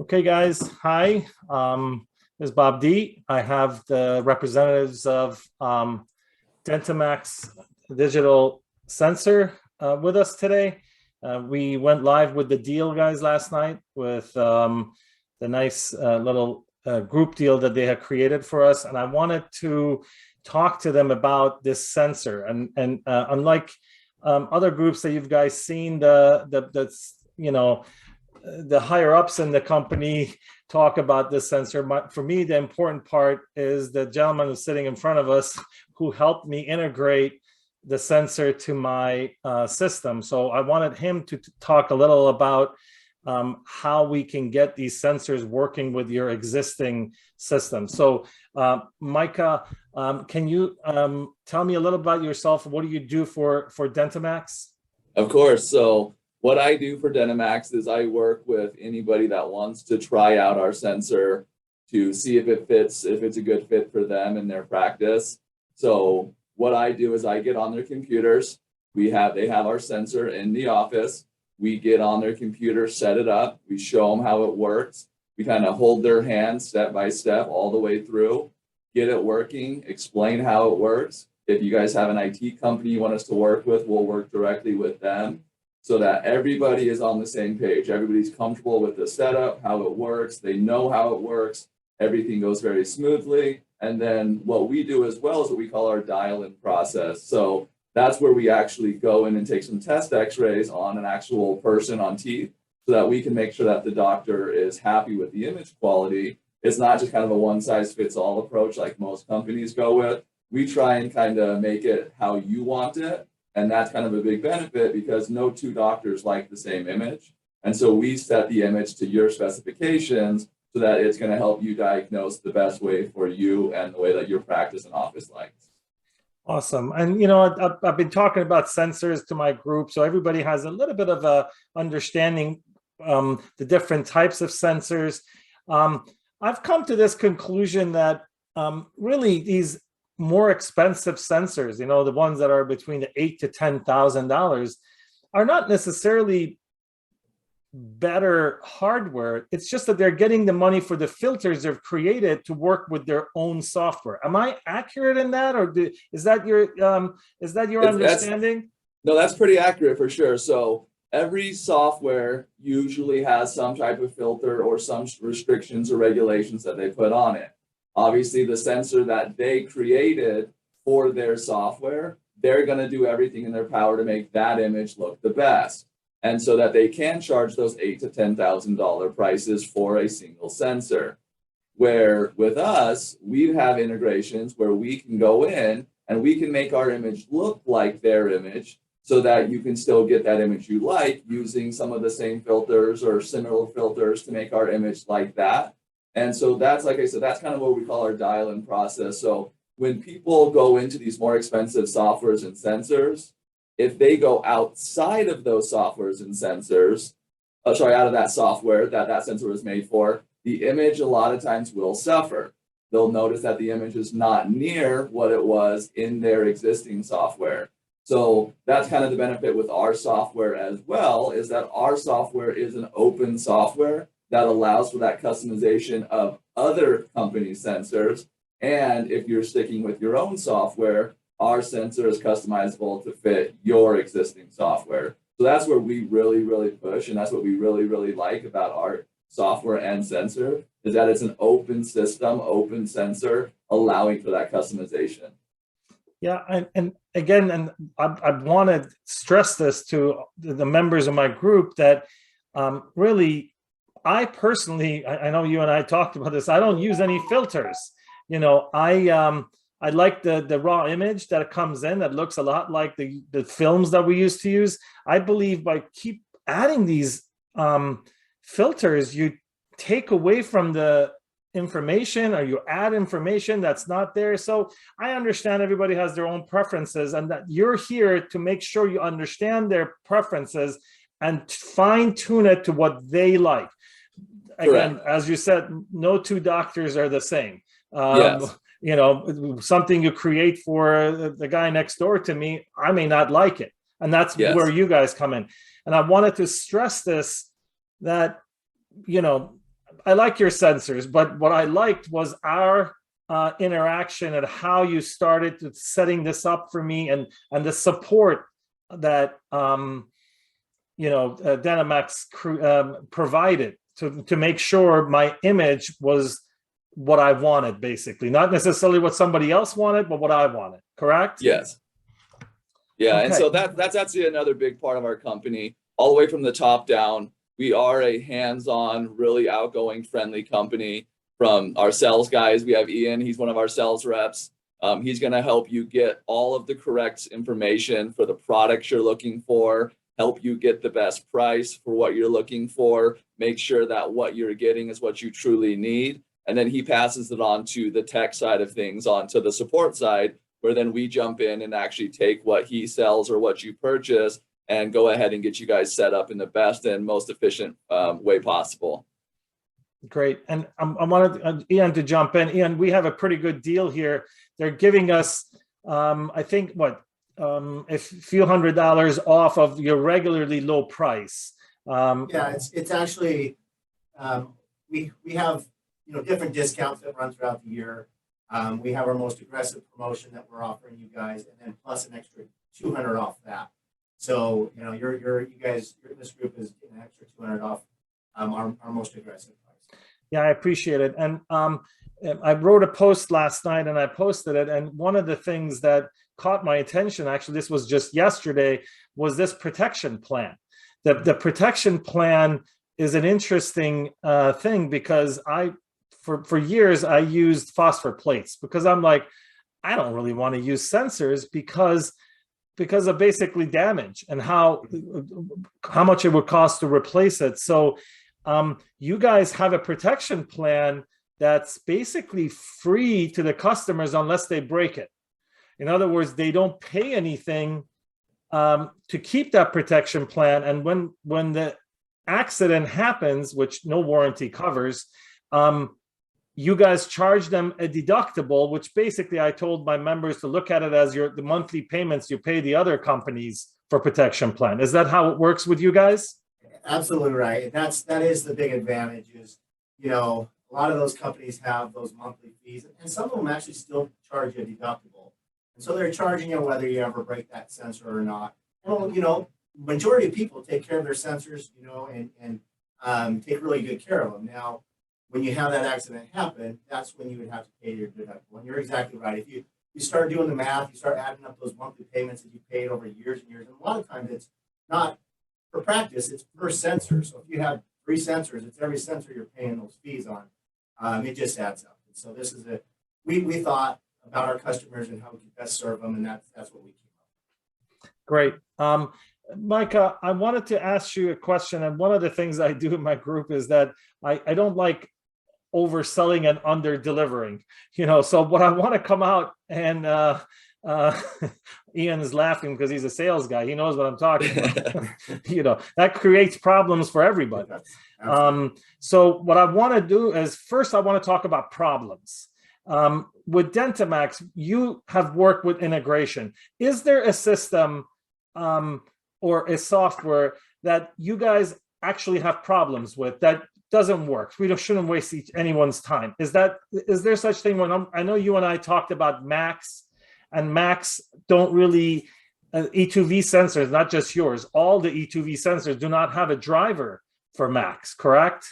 Okay, guys. Hi. This is Bob D. I have the representatives of Dentimax Digital Sensor with us today. We went live with the deal, guys, last night with the nice little group deal that they had created for us, and I wanted to talk to them about this sensor. And unlike other groups that you've guys seen, the higher ups in the company talk about this sensor. For me, the important part is the gentleman who's sitting in front of us who helped me integrate the sensor to my system. So I wanted him to talk a little about how we can get these sensors working with your existing system. So Micah, can you tell me a little about yourself? What do you do for Dentimax? Of course. So what I do for Dentimax is I work with anybody that wants to try out our sensor to see if it fits, if it's a good fit for them in their practice. So what I do is I get on their computers. They have our sensor in the office. We get on their computer, set it up. We show them how it works. We kind of hold their hand step by step all the way through, get it working, explain how it works. If you guys have an IT company you want us to work with, we'll work directly with them, so that everybody is on the same page. Everybody's comfortable with the setup, how it works. They know how it works. Everything goes very smoothly. And then what we do as well is what we call our dial-in process. So that's where we actually go in and take some test x-rays on an actual person on teeth, so that we can make sure that the doctor is happy with the image quality. It's not just kind of a one-size-fits-all approach like most companies go with. We try and kind of make it how you want it. And that's kind of a big benefit because no two doctors like the same image. And so we set the image to your specifications so that it's going to help you diagnose the best way for you and the way that your practice and office likes. Awesome. And, I've been talking about sensors to my group, so everybody has a little bit of a understanding the different types of sensors. I've come to this conclusion that really these more expensive sensors, the ones that are between the $8,000 to $10,000, are not necessarily better hardware. It's just that they're getting the money for the filters they've created to work with their own software. Am I accurate in that, or is that your understanding? No, that's pretty accurate for sure. So every software usually has some type of filter or some restrictions or regulations that they put on it. Obviously, the sensor that they created for their software, they're going to do everything in their power to make that image look the best. And so that they can charge those $8,000 to $10,000 prices for a single sensor. Where with us, we have integrations where we can go in and we can make our image look like their image, so that you can still get that image you like using some of the same filters or similar filters to make our image like that. And so that's, like I said, that's kind of what we call our dial-in process. So when people go into these more expensive softwares and sensors, if they go outside of those softwares and sensors, out of that software that sensor was made for, the image a lot of times will suffer. They'll notice that the image is not near what it was in their existing software. So that's kind of the benefit with our software as well, is that our software is an open software that allows for that customization of other company sensors. And if you're sticking with your own software, our sensor is customizable to fit your existing software. So that's where we really, really push. And that's what we really, really like about our software and sensor, is that it's an open system, open sensor, allowing for that customization. Yeah, and again, and I want to stress this to the members of my group that really, I personally, I know you and I talked about this, I don't use any filters. I like the raw image that comes in that looks a lot like the films that we used to use. I believe by keep adding these filters, you take away from the information, or you add information that's not there. So I understand everybody has their own preferences, and that you're here to make sure you understand their preferences and fine tune it to what they like. Again, correct. As you said, no two doctors are the same. Yes. Something you create for the guy next door to me, I may not like it. And that's where you guys come in. And I wanted to stress this, that, I like your sensors, but what I liked was our interaction and how you started setting this up for me, and the support that Dentimax provided to make sure my image was what I wanted, basically, not necessarily what somebody else wanted, but what I wanted. Correct? Yes. Yeah, Okay. and so that's actually another big part of our company, all the way from the top down. We are a hands-on, really outgoing, friendly company. From our sales guys, we have Ian. He's one of our sales reps. He's going to help you get all of the correct information for the products you're looking for, help you get the best price for what you're looking for, make sure that what you're getting is what you truly need. And then he passes it on to the tech side of things, onto the support side, where then we jump in and actually take what he sells or what you purchase and go ahead and get you guys set up in the best and most efficient way possible. Great. And I wanted Ian to jump in. Ian, we have a pretty good deal here. They're giving us, I think, a few $100 off of your regularly low price. Yeah, it's actually, we have, different discounts that run throughout the year. We have our most aggressive promotion that we're offering you guys, and then plus an extra 200 off that. So, you guys, this group is getting an extra 200 off our most aggressive price. Yeah, I appreciate it. And I wrote a post last night and I posted it. And one of the things that caught my attention, actually, this was just yesterday, was this protection plan. The protection plan is an interesting thing, because for years I used phosphor plates, because I'm like, I don't really want to use sensors because of basically damage and how much it would cost to replace it. So you guys have a protection plan that's basically free to the customers unless they break it. In other words, they don't pay anything to keep that protection plan. And when the accident happens, which no warranty covers, you guys charge them a deductible, which basically I told my members to look at it as the monthly payments you pay the other companies for protection plan. Is that how it works with you guys? Absolutely right. That is the big advantage is, a lot of those companies have those monthly fees, and some of them actually still charge you a deductible. And so they're charging you whether you ever break that sensor or not. Well, majority of people take care of their sensors, and take really good care of them. Now, when you have that accident happen, that's when you would have to pay your deductible. And you're exactly right. If you start doing the math, you start adding up those monthly payments that you paid over years and years, and a lot of times it's not for practice, it's per sensor. So if you have 3 sensors, it's every sensor you're paying those fees on. It just adds up. And so this is we thought about our customers and how we could best serve them, and that's what we came up with. Great. Micah, I wanted to ask you a question. And one of the things I do in my group is that I don't like overselling and under delivering, so what I want to come out and Ian is laughing because he's a sales guy. He knows what I'm talking about. That creates problems for everybody. So what I want to do is, first, I want to talk about problems. With Dentimax, you have worked with integration. Is there a system or a software that you guys actually have problems with that doesn't work? We shouldn't waste anyone's time. Is there such thing? When I know you and I talked about Max, and Max don't really E2V sensors, not just yours. All the E2V sensors do not have a driver for Max, correct?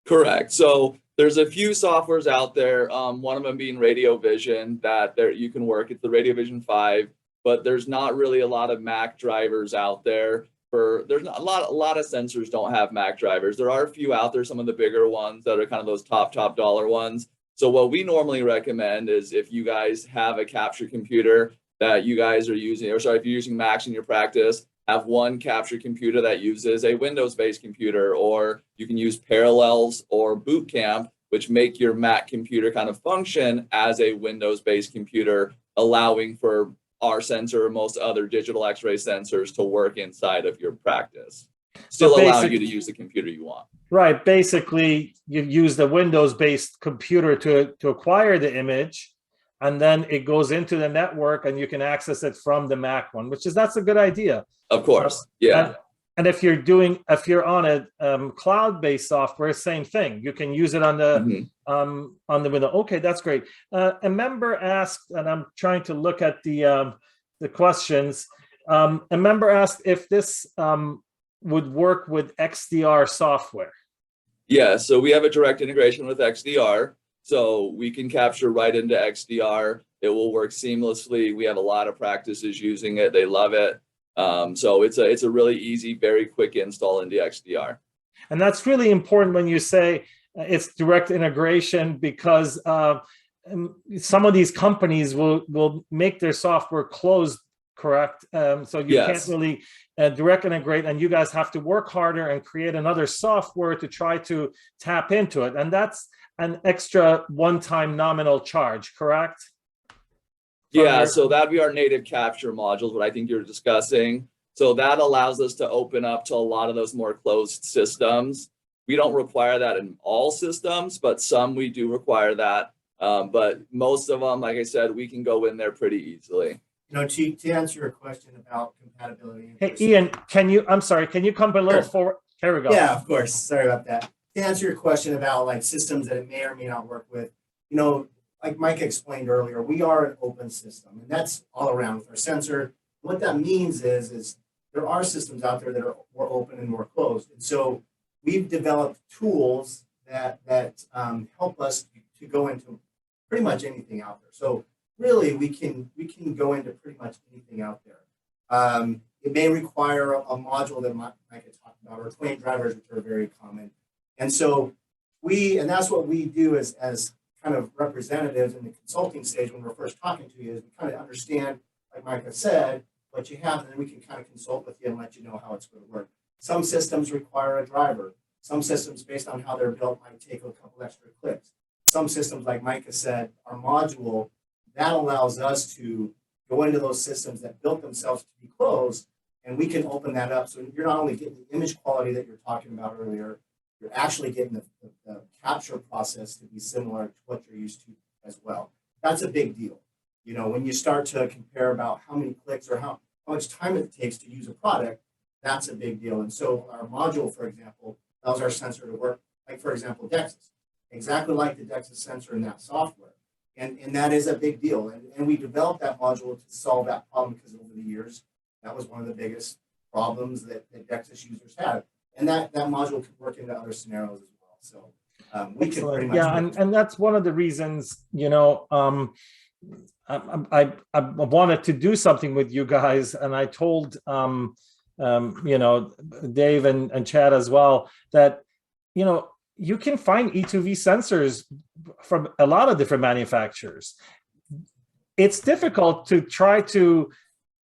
Correct. So there's a few softwares out there. One of them being Radio Vision that you can work. It's the Radio Vision 5, but there's not really a lot of Mac drivers out there. There's not a lot of sensors don't have Mac drivers. There are a few out there, some of the bigger ones that are kind of those top dollar ones. So what we normally recommend is, if you guys have a capture computer that you guys are using, or sorry, if you're using Macs in your practice, have one capture computer that uses a Windows-based computer, or you can use Parallels or Boot Camp, which make your Mac computer kind of function as a Windows-based computer, allowing for our sensor or most other digital X-ray sensors to work inside of your practice, still allowing you to use the computer you want. Right. Basically, you use the Windows-based computer to acquire the image, and then it goes into the network and you can access it from the Mac one, that's a good idea. Of course. Yeah. And if you're on a cloud-based software, same thing. You can use it on the window. Okay, that's great. A member asked, and I'm trying to look at the questions. A member asked if this would work with XDR software. Yeah, so we have a direct integration with XDR, so we can capture right into XDR. It will work seamlessly. We have a lot of practices using it. They love it. So it's a really easy, very quick install into XDR. And that's really important when you say it's direct integration, because some of these companies will make their software closed, correct? So you can't really direct integrate, and you guys have to work harder and create another software to try to tap into it. And that's an extra one-time nominal charge, correct? Yeah, so that'd be our native capture modules, what I think you're discussing. So that allows us to open up to a lot of those more closed systems. We don't require that in all systems, but some we do require that. But most of them, like I said, we can go in there pretty easily. To answer your question about compatibility. Hey, Ian, can you come a little forward? There we go. Yeah, of course. Sorry about that. To answer your question about like systems that it may or may not work with, like Mike explained earlier, we are an open system, and that's all around with our sensor. What that means is there are systems out there that are more open and more closed. And so we've developed tools that help us to go into pretty much anything out there. So really, we can go into pretty much anything out there. It may require a module that Mike had talked about, or twain drivers, which are very common. And so that's what we do as kind of representatives in the consulting stage when we're first talking to you, is we kind of understand, like Micah said, what you have, and then we can kind of consult with you and let you know how it's going to work. Some systems require a driver. Some systems, based on how they're built, might take a couple extra clicks. Some systems, like Micah said, our module, that allows us to go into those systems that built themselves to be closed, and we can open that up. So you're not only getting the image quality that you're talking about earlier, you're actually getting the capture process to be similar to what you're used to as well. That's a big deal. When you start to compare about how many clicks or how much time it takes to use a product, that's a big deal. And so our module, for example, allows our sensor to work, like, for example, DEXIS, exactly like the DEXIS sensor in that software. And that is a big deal. And we developed that module to solve that problem, because over the years, that was one of the biggest problems that DEXIS users had. And that module could work into other scenarios as well. So we can pretty much. Yeah, and that's one of the reasons, I wanted to do something with you guys, and I told Dave and Chad as well that you can find E2V sensors from a lot of different manufacturers. It's difficult to try to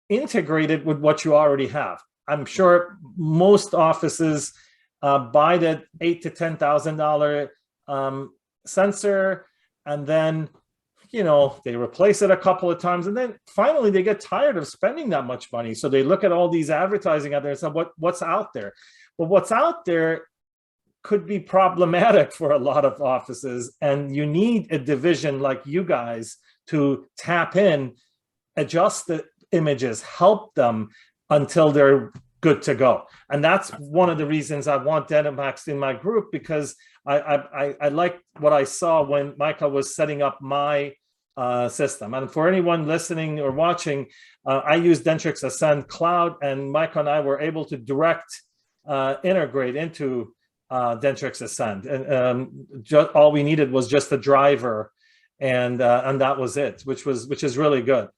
integrate it with what you already have. I'm sure most offices buy the $8,000 to $10,000 sensor, and then they replace it a couple of times, and then finally they get tired of spending that much money. So they look at all these advertising out there and say, what's out there? But what's out there could be problematic for a lot of offices, and you need a division like you guys to tap in, adjust the images, help them until they're good to go. And that's one of the reasons I want Dentimax in my group, because I like what I saw when Micah was setting up my system. And for anyone listening or watching, I use Dentrix Ascend Cloud, and Micah and I were able to direct integrate into Dentrix Ascend. And all we needed was just a driver, and that was it, which is really good.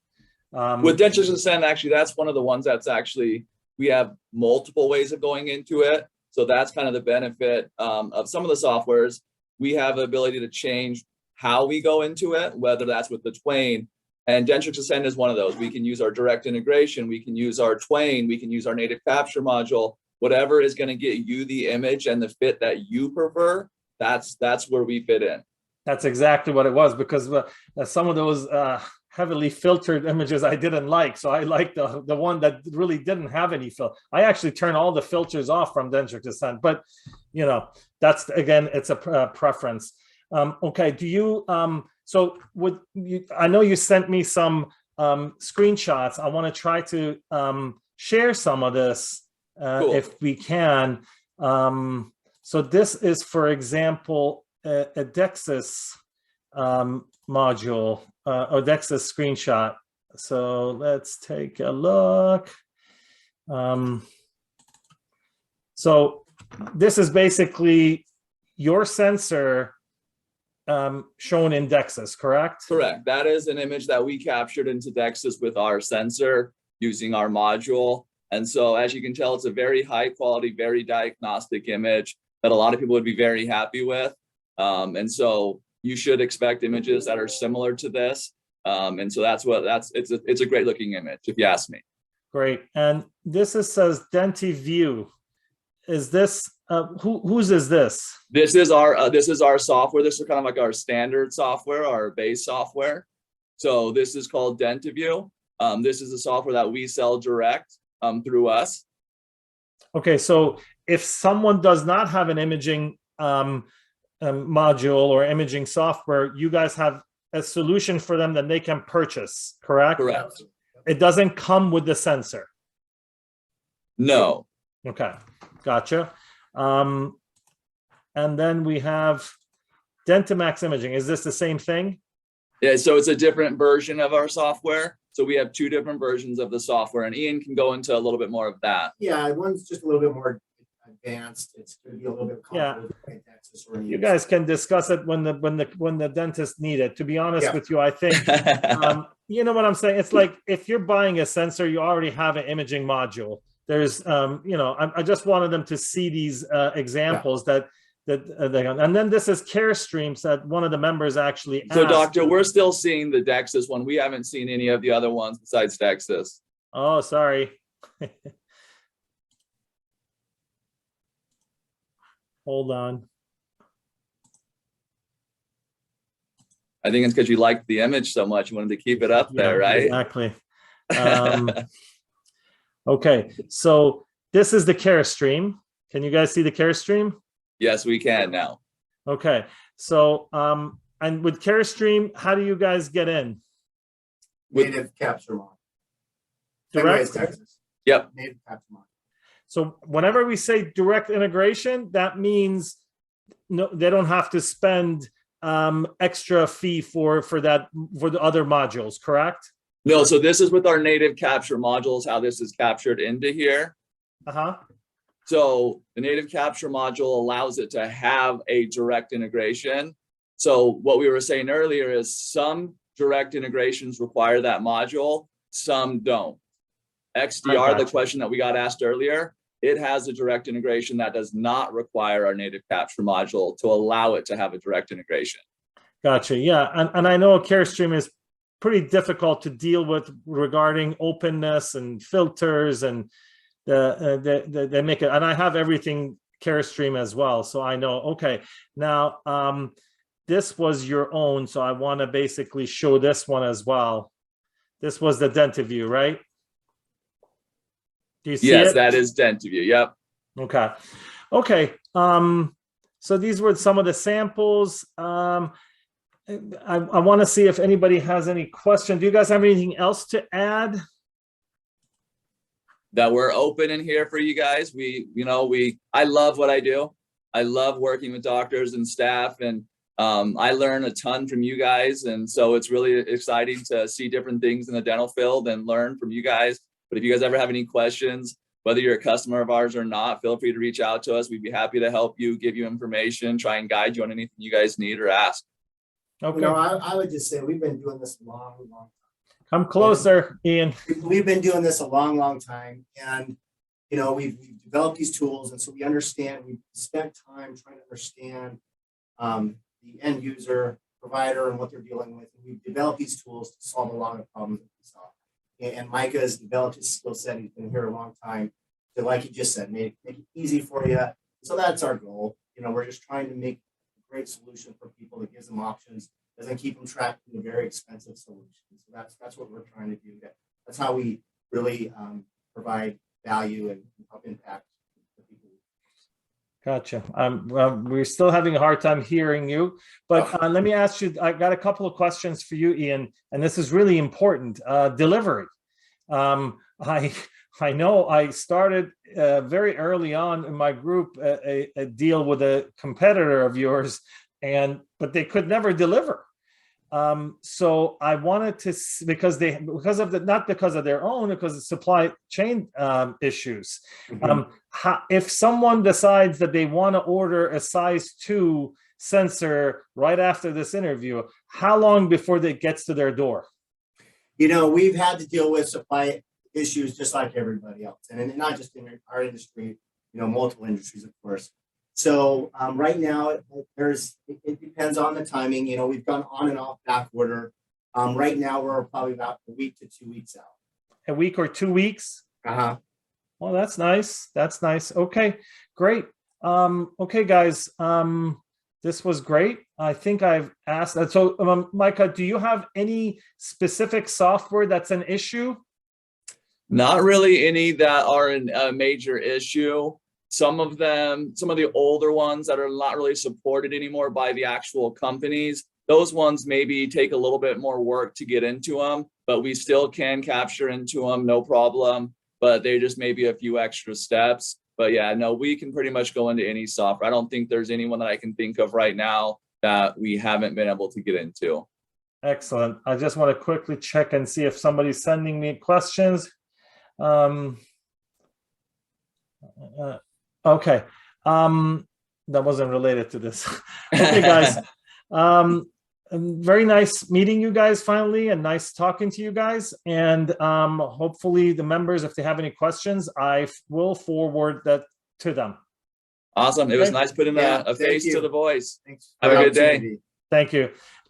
With Dentrix Ascend, actually, that's one of the ones that's actually, we have multiple ways of going into it. So that's kind of the benefit of some of the softwares. We have the ability to change how we go into it, whether that's with the twain. And Dentrix Ascend is one of those. We can use our direct integration. We can use our twain. We can use our native capture module. Whatever is going to get you the image and the fit that you prefer, that's where we fit in. That's exactly what it was, because some of those heavily filtered images I didn't like. So I liked the one that really didn't have any filter. I actually turned all the filters off from Dentrix Ascend, but that's, again, it's a preference. Okay, do you, so would you, I know you sent me some screenshots. I want to try to share some of this Cool. if we can. So this is, for example, a DEXIS module or DEXIS screenshot. So let's take a look. So this is basically your sensor shown in DEXIS, correct? Correct. That is an image that we captured into DEXIS with our sensor using our module. And so as you can tell, it's a very high quality, very diagnostic image that a lot of people would be very happy with. And so you should expect images that are similar to this. And so it's a great looking image, if you ask me. Great. And this says DentiView. Is this whose is this? This is our software. This is kind of like our standard software, our base software. So this is called DentiView. This is the software that we sell direct through us. Okay, so if someone does not have an imaging module or imaging software, you guys have a solution for them that they can purchase, correct? Correct. It doesn't come with the sensor. No. Okay, gotcha. And then we have Dentimax Imaging. Is this the same thing? Yeah, so it's a different version of our software. So we have two different versions of the software, and Ian can go into a little bit more of that. Yeah, one's just a little bit more advanced. It's going to be a little bit complicated. Yeah. You guys can discuss it when the dentist need it. To be honest with you, I think you know what I'm saying. It's like if you're buying a sensor, you already have an imaging module. There's I just wanted them to see these examples that and then this is CareStreams that one of the members actually asked. So doctor, we're still seeing the DEXIS one. We haven't seen any of the other ones besides DEXIS. Oh, sorry. Hold on. I think it's because you liked the image so much, you wanted to keep it up there, right? Exactly. Okay, so this is the CareStream. Can you guys see the CareStream? Yes, we can now. Okay, so and with CareStream, how do you guys get in? Native capture model. Direct. Yep. Native capture model. So whenever we say direct integration, that means no, they don't have to spend extra fee for the other modules, correct? No, so this is with our native capture modules, how this is captured into here. So the native capture module allows it to have a direct integration. So what we were saying earlier is some direct integrations require that module, some don't. XDR, the question that we got asked earlier, it has a direct integration that does not require our native capture module to allow it to have a direct integration. Gotcha. Yeah, and I know CareStream is pretty difficult to deal with regarding openness and filters, and they make it. And I have everything CareStream as well, so I know. Okay, now this was your own, so I want to basically show this one as well. This was the DentiView, right? Do you see Yes, it? that is DentiView. Yep. Okay. Okay. So these were some of the samples. I want to see if anybody has any questions. Do you guys have anything else to add? That we're open in here for you guys. I love what I do. I love working with doctors and staff, and I learn a ton from you guys. And so it's really exciting to see different things in the dental field and learn from you guys. But if you guys ever have any questions, whether you're a customer of ours or not, feel free to reach out to us. We'd be happy to help you, give you information, try and guide you on anything you guys need or ask. Okay. I would just say we've been doing this a long time. Come closer, Ian. We've been doing this a long time, and we've developed these tools, and so we understand. We've spent time trying to understand the end user, provider, and what they're dealing with. And we've developed these tools to solve a lot of problems that we solve. And Micah has developed his skill set. He's been here a long time. So like he just said, make it easy for you. So that's our goal. We're just trying to make a great solution for people that gives them options, doesn't keep them trapped in a very expensive solution. So that's what we're trying to do. That's how we really provide value and help impact the people. Gotcha. We're still having a hard time hearing you, but let me ask you, I got a couple of questions for you, Ian, and this is really important. Delivery. I know I started very early on in my group a deal with a competitor of yours, but they could never deliver. So I wanted to, because of not because of their own, because of supply chain issues. If someone decides that they want to order a size 2 sensor right after this interview, how long before it gets to their door? We've had to deal with supply issues just like everybody else, and not just in our industry, multiple industries, of course. So right now, it depends on the timing. We've gone on and off back order. Right now, we're probably about a week to 2 weeks out. A week or 2 weeks? Uh-huh. Well, that's nice. That's nice. Okay, great. Okay, guys. This was great. I think I've asked that. So, Micah, do you have any specific software that's an issue? Not really any that are a major issue. Some of the older ones that are not really supported anymore by the actual companies, those ones maybe take a little bit more work to get into them, but we still can capture into them, no problem. But they just maybe a few extra steps. But yeah, no, we can pretty much go into any software. I don't think there's anyone that I can think of right now that we haven't been able to get into. Excellent. I just want to quickly check and see if somebody's sending me questions. Okay. That wasn't related to this. Okay, guys. Very nice meeting you guys finally, and nice talking to you guys. And hopefully the members, if they have any questions, I will forward that to them. Awesome. It was nice putting a face to the voice. Thanks. Have a good day. Thank you.